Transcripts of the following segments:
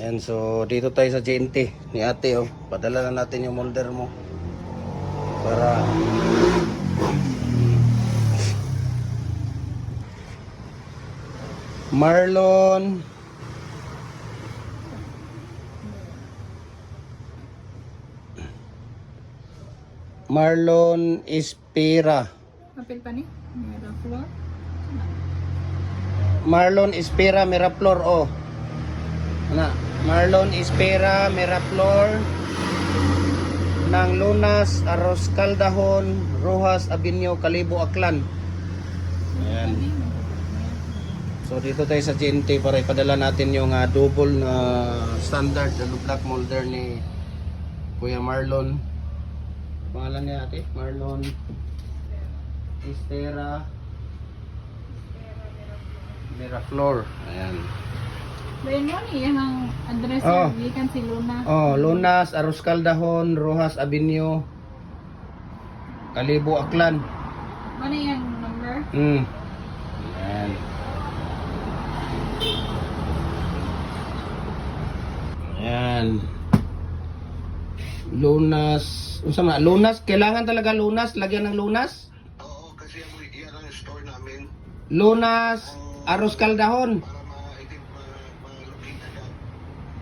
Yan, so dito tayo sa JNT ni ate, oh. Padala na natin yung molder mo. Para Marlon Espera. Apil pa ni? Meron floor? Marlon Espera Miraflor, oh. Ano? Marlon Espera Miraflor ng Lunas, Aros Caldahon, Rojas Avenue, Calibo, Aklan. Ayan. So dito tayo sa JNT para ipadala natin yung double na standard block molder ni Kuya Marlon. Pangalan niya ate? Marlon Espera Miraflor. Ayan. Bayan mo ni yung address Oh. niya, gikan si Luna. Oh, Lunas, Aros Caldahon, Rojas Avenue, Calibo, Aklan. Ano yung number? Ayan. Ayan. Lunas. Unsa man? Lunas, kailangan talaga lunas, lagyan ng lunas. Oo, kasi yan ang store namin Lunas, Aros Caldahon. para ma-locate agad.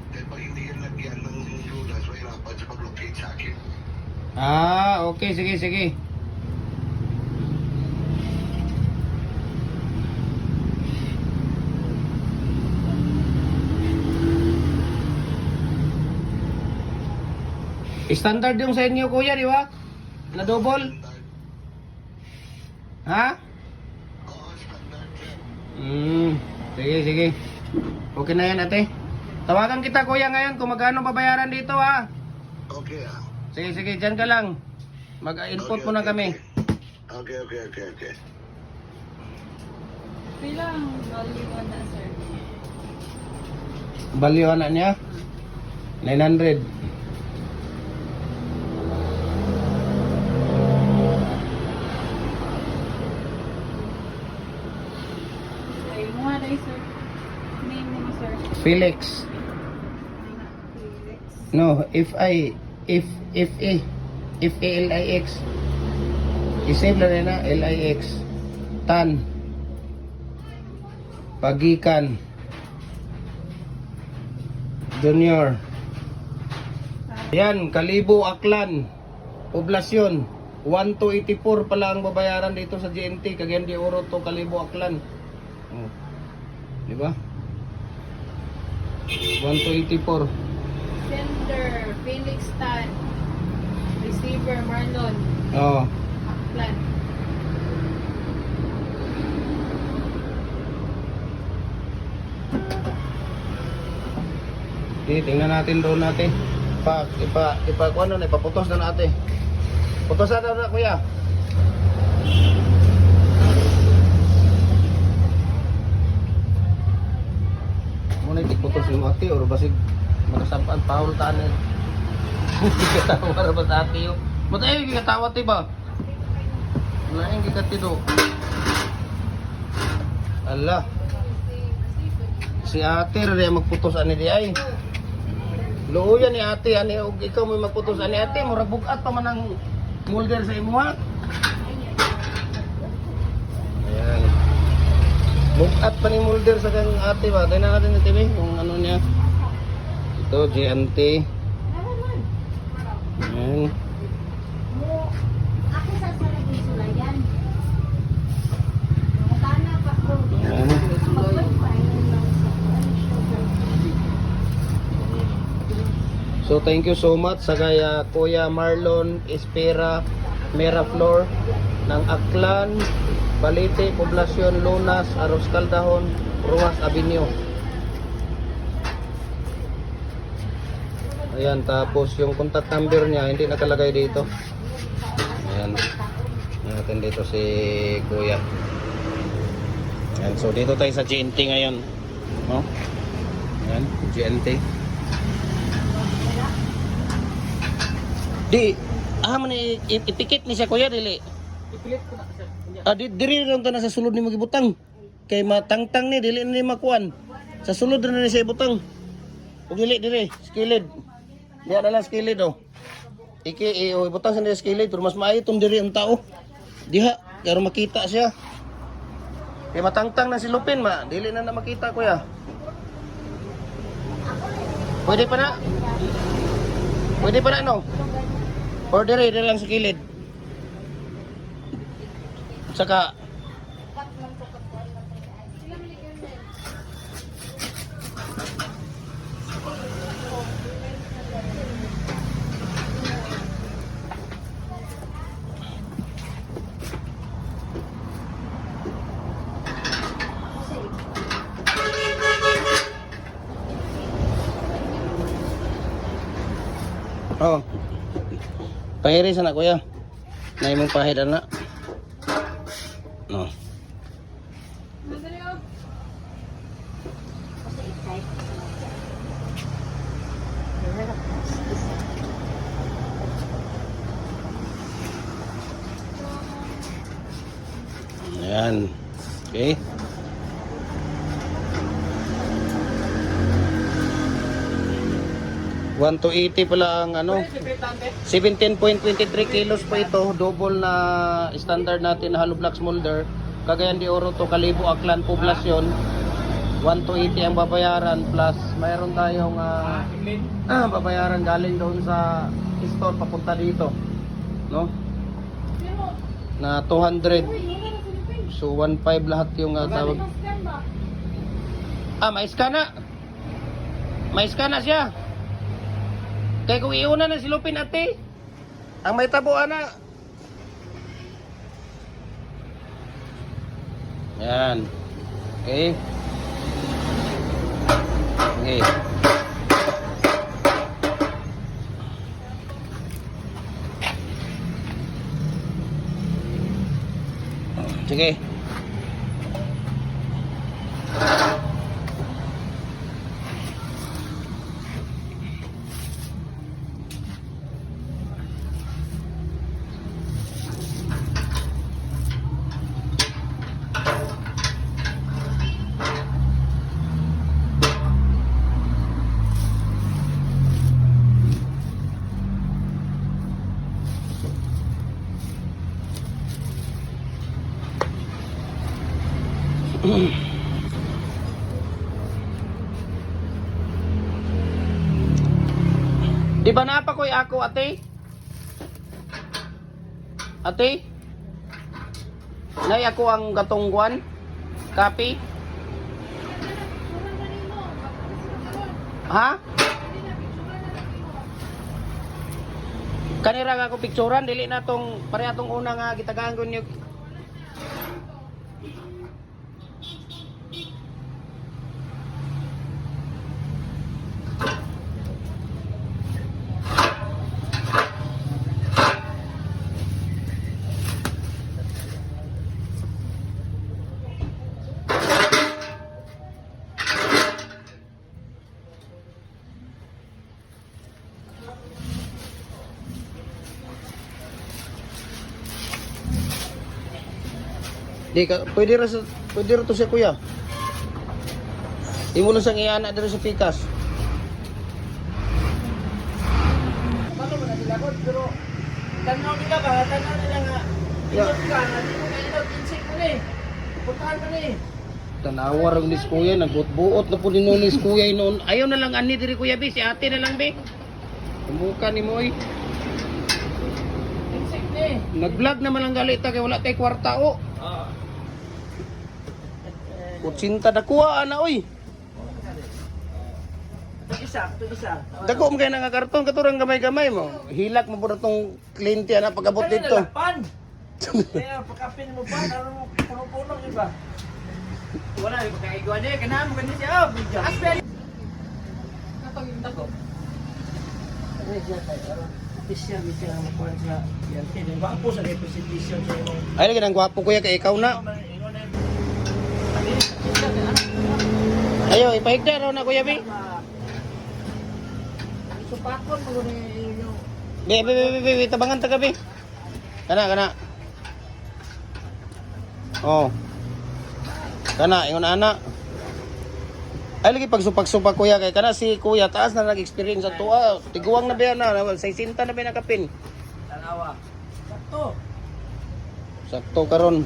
Dahil pag hindi yan lagyan ng lunas, mahirapan sa pag-locate sa akin. Ah, okay, sige, sige. Standard yung sa inyo kuya, di ba? Na double? Ha? Oo, standard yan. Sige, sige. Okay na yan ate. Tawagan kita kuya ngayon kung magkano babayaran dito ha. Okay ah. Sige, sige, dyan ka lang. Mag-input Okay, mo na okay, kami. Okay. Pila ang value mo na, sir? Baliw na niya? 900. Ay, mo nga dahil, sir. Name mo, sir. Felix. Felix. No, F-A-L-I-X. Isave na rin na, L-I-X. Tan. Pagikan. Junior. Yan, Calibo, Aklan. Poblasyon. 1,284 pala ang babayaran dito sa GNT. Cagayan de Oro to Calibo, Aklan. Oh. Di ba? 1,284. Sender, Felix Tan. Receiver, Marlon. Oh. Aklan. Okay, tingnan natin doon natin. Kung ano na, ipaputos na natin. Putosan na kuya. Muna iputos yung ate or basig makasampaan pahul taan eh. Hindi katawa ba sa ate yun? Ba't ay katawa ti ba? Wala yung kikatido. Ala. Si ate rin magputos ani di ay. Luoyan ni ate ani og ikaw may magputos ani ate murag bugat pa man ang molder sa imo ha. Ayan. Bugat pa ni molder sa kang ate ba. Tingnan natin ni TV kung ano niya. Ito JNT. Ayan. Ako sa sarili sulayan. Tana pa ko. Ayan. So thank you so much sa kaya Kuya Marlon Espera Miraflor ng Aklan, Balite, Poblasyon, Lunas, Aros Caldahon, Rojas Avenue. Ayan, tapos yung contact number niya hindi nakalagay dito. Ayan. Ayan natin dito si Kuya. Ayan, so dito tayo sa GNT ngayon. No? Ayan, GNT. Di, man ipikit ni siya kuya dili. Ipikit ko na siya. Diri ron ta na sa sulod ni magibutang. Kay matangtang ni dili ni makuan. Sa sulod na ni siya ibutang. Ug dili dire, skilid. Diya na lang skilid oh. Iki ibutang sa skilid pero mas maayo tong diri ang tao. Diha, kaya makita siya. Kaya matangtang na si Lupin ma, dili na makita kuya. Pwede pa na? Pwede pa na no? Or dire lang sa kilid. Saka oh. Pahiri sana kuya. Na imong pahid ana. No. Ayan. Okay. One to 80 pala ang ano. 17.23 kilos pa ito. Double na standard natin na hollow block smolder. Cagayan de Oro to Kalibo Aklan poblasyon. 1 to 80 ang babayaran plus mayroon tayong babayaran galing doon sa store papunta dito. No? Na 200. So 1.5 lahat yung tawag. May scan na. May scan na siya. Kaya kung iuna na si Lupin ate, ang may tabuan na. Yan. Okay. Okay. Sige. Di ba napakoy ako ate? Ate? Nay ako ang gatungguan? Copy? Ha? Kanira nga ako picturean, dili na tong pare atong una nga gitagaan ko niyo. Di ka, pwede ra to siya kuya. Imo lang sang iana dito sa pikas. Paano mo na sila ko? Pero tanaw nila ba? Tanaw nila nga. Yeah. Inot ka, hindi mo kainot, insik mo ni. Putahan mo ni. Tanawar ang nis kuya, nagbuot na po din noon nis kuya noon. Ayaw na lang ani diri kuya bi, si ate na lang bi. Tumuka ni mo oy. Insik ni. Nag-vlog naman lang gali ta kay wala tay kwarta o. Kutsinta na kuha ana oy. Ito isa. Dako mo kay nga karton katurang gamay-gamay mo. Hilak mo pud tong kliyente ana pagabot dito. Pan. Kaya pagkapin mo pa, ano mo puno-puno iba. Wala rin pagkaigwa niya, kanahan mo ganyan siya. Aspen! Napagiging dako. Ano siya tayo? Official siya ang makuha siya. Yan, hindi ba po sa representation sa imong... Ay lagi nang gwapo kuya kay ikaw na. Ayo ipahigda raw na kuya bi. Supakon mo ni yung... Bi tabangan ta gabi. Kana. Oh. Kana ingon ana. Ay lagi pagsupak-supak kuya kay kana si kuya taas na nag-experience sa tuwa. Tiguang na ba na 60 na ba nakapin. Tanawa. Sakto. Sakto karon.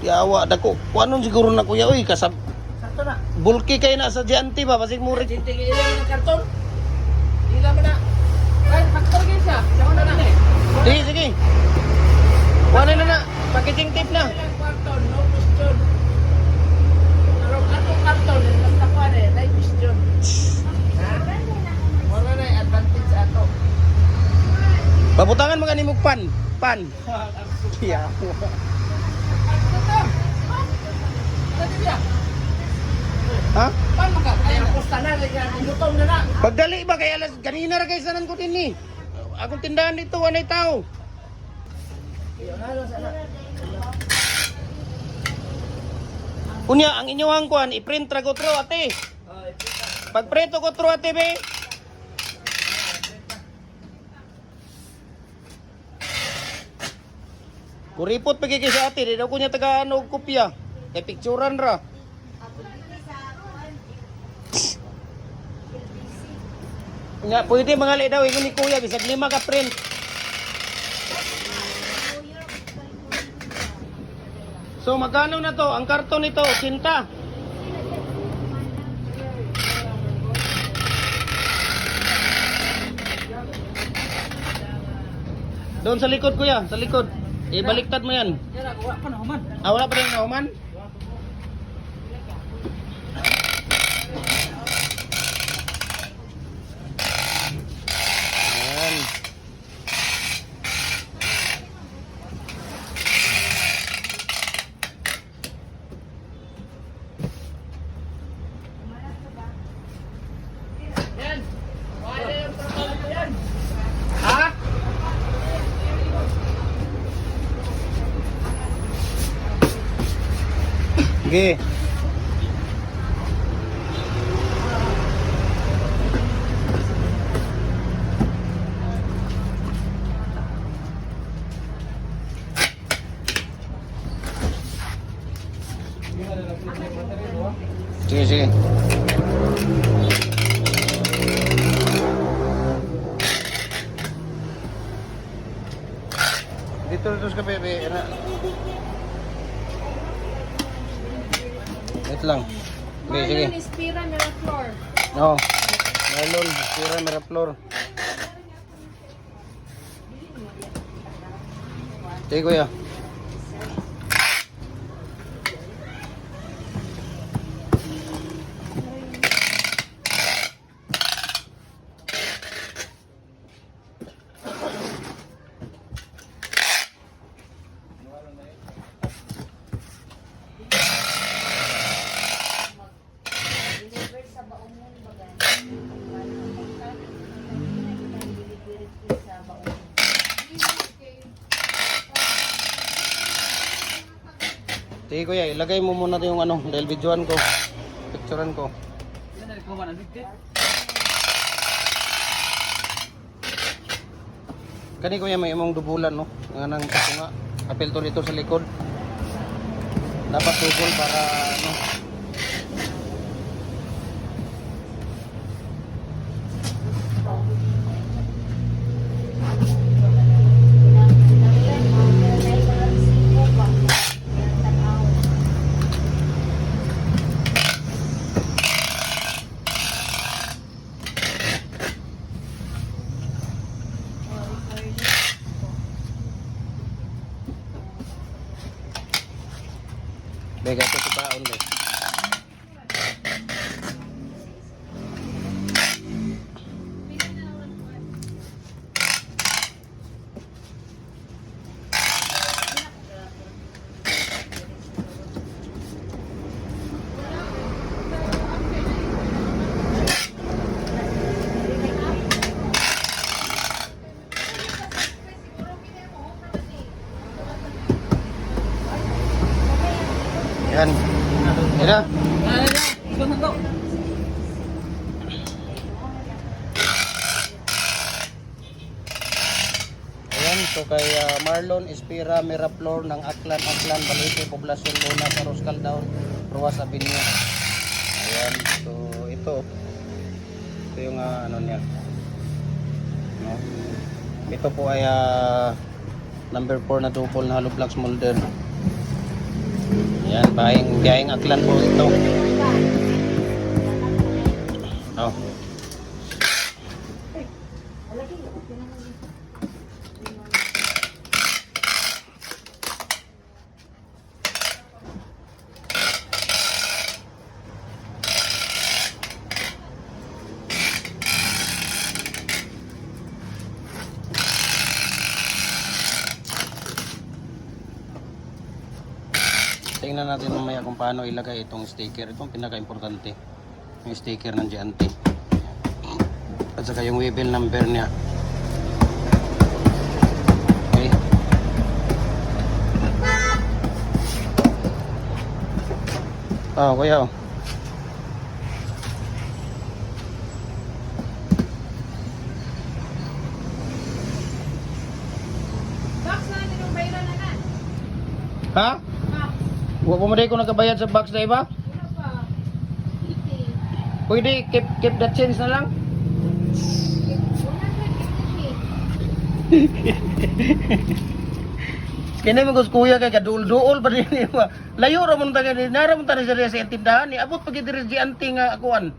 Yawa dako. Kuanon siguro na kuya oy kasab Sakto na. bulky kay na sa dianti ba basig mo rin. Tinting ilan mo ng karton. Ilan mo na. Ay, faktor kayo siya. Siya na na. Sige sige. Kuha na. Packaging tape na. Ilang karton, no question. Pero atong karton, basta ko na, no question. Ha? Wala na yung advantage ato. Babutangan mga nimog pan. Pan. Yawa. Ha? Paano ka? Ay, pusta na, gutom na na. Pagdali ba kay alas kanina ra kay sanan ko din ni. Akong tindahan dito wanay tao. Unya ang inyong kuan i-print ra ko tro ate. Pag preto ko tro ate be. Kuripot pagi kay sa ate, di daw ko niya taga ano kopya. Kay picturean ra. Nga, pwede mangali daw, ingon ni kuya, bisag 5 ka print. So, magkano na to? Ang karton nito, 80. Doon sa likod kuya, sa likod. Ibaliktad mo yan. Yan, wala pa na human. Ah, wala pa rin nahuman? Ayan. Yan. Wala yung trabaho yan. Ha? Sige. Sige, sige. Dito sa bebe, ana. Wait lang. Okay, sige. Marlon Espira Miraflor. Oo. Marlon, Espira, Miraflor. Sige, kuya. Deliver sa baong mo bagan. Deliver sa baong. Sige, kuya. Ilagay mo muna yung ano, dahil videoan ko. Picturean ko. Yan, nagkuha na dito. Kani kuya may imong dubulan no. Nga nang katunga. Apel to dito sa likod. Dapat tugol para ano. Bega to sa baon be. Yan. Yan na. Ikaw na to. Ayan, so kay Marlon Espira Miraflor ng Aklan, Balete, Poblacion, Luna, Saros, Caldaon, Ruas Avenue. Ayan. So, ito yung ano niya. No? Ito po ay number 4 na double na hollow blocks molder. Ayan, biyahing Aklan po ito. Oh. Tingnan natin mamaya kung paano ilagay itong sticker. Itong pinaka-importante. Yung sticker ng Giante. At saka yung wheel number niya. Okay. Oh, kuya oh. Box na yung bayran na na. Ha? Box. Wa pa maday ko nakabayad sa box na iba? Wala pa. Iti. Pwede keep the change na lang. Kini mo gus kuya kay kadul-duol pa din. Layo ra man ta kay nara man ta sa tindahan ni abot pag diri Giante nga akuan.